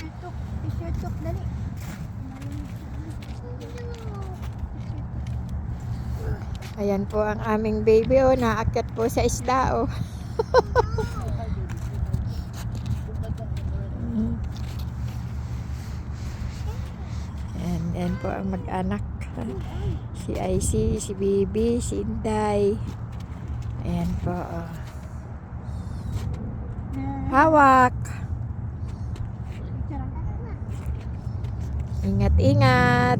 T-shirt tok, dali. Ayan po ang aming baby, oh. Naakyat po sa isda, oh. Ayan po ang mag-anak. Si Icy, si Bibi, si Inday. Ayan po, oh. Hawak. Ingat-ingat.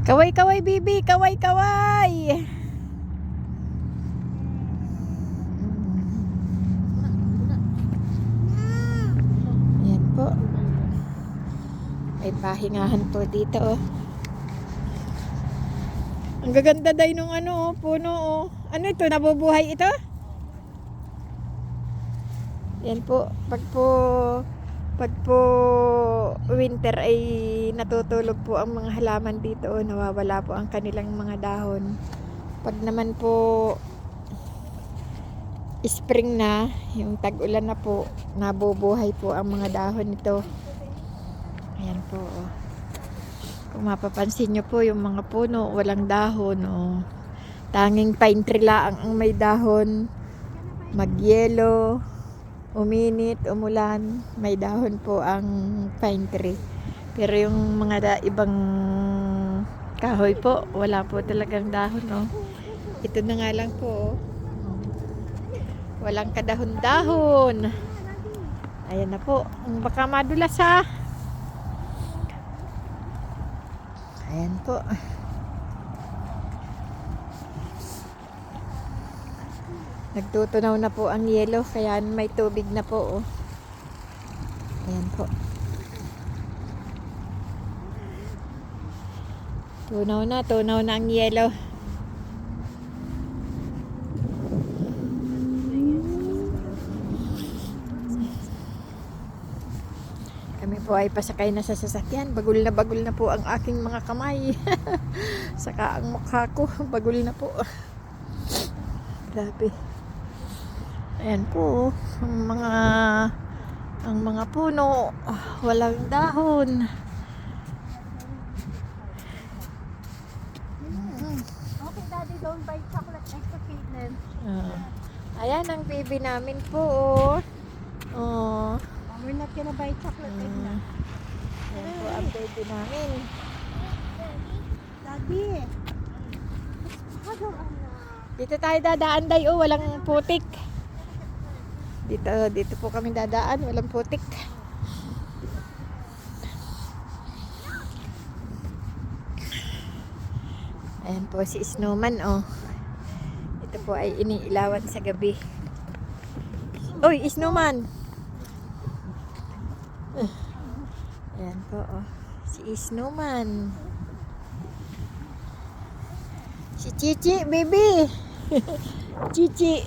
Kaway-kaway, Bibi. Kaway-kaway. Ayan po. May pahingahan po dito, oh. Ang gaganda day nung ano, oh, puno, oh. Ano ito? Nabubuhay ito? Yan po. Pag po winter ay natutulog po ang mga halaman dito, oh. Nawawala po ang kanilang mga dahon. Pag naman po spring na, yung tag-ulan na po, nabubuhay po ang mga dahon nito. Ayan po, oh. Kung mapapansin nyo po, yung mga puno, walang dahon, oh. Tanging pine tree lang ang may dahon. Magyelo, uminit, umulan, may dahon po ang pine tree. Pero yung mga ibang kahoy po, wala po talagang dahon, oh. Ito na nga lang po, oh. Walang kadahon-dahon. Ayan na po. Baka madulas, ha. Ayan po. Nagtutunaw na po ang yelo, kaya may tubig na po, oh. Ayan po. Tunaw na ang yelo. Kami po ay pasakay na sa sasakyan. Bagul na po ang aking mga kamay. Saka ang mukha ko, bagul na po. Grabe. Ayan po, ang mga puno, walang dahon. Okay, Daddy, don't buy chocolate next to fitness. Ayan ang baby namin po, oh. Oh. We're not gonna buy chocolate egg na. Ayan po ang baby namin. Daddy. Dito tayo dadaan, day, oh. Walang putik. Dito po kami dadaan, walang putik. Ayan po si Snowman, oh. Ito po ay iniilawan sa gabi. Oy, Snowman! Ayan po, oh. Si Snowman. Si Chichi, baby! Chichi!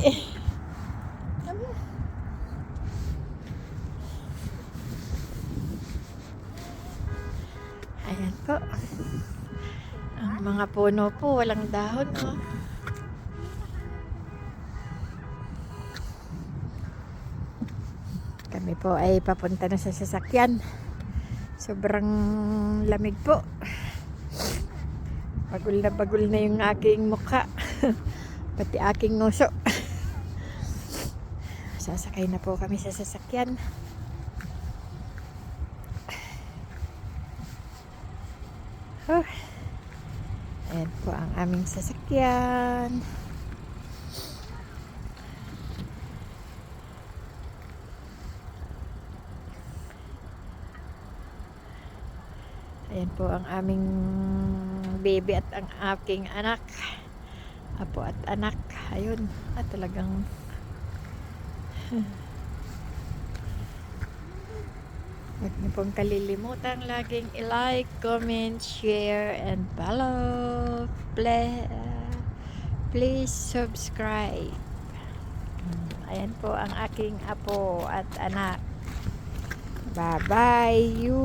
Ayan po. Ang mga puno po, walang dahon, oh. Kami po ay papunta na sa sasakyan. Sobrang lamig po. Bagul na yung aking mukha. Pati aking nguso. Sasakay na po kami sa sasakyan. Oh. Ayan po ang aming sasakyan. Ayan po ang aming baby at ang aking anak. Apo at anak. Ayun. At talagang huwag niyo pong kalilimutan laging i-like, comment, share, and follow. Please subscribe. Ayan po ang aking apo at anak. Bye-bye you.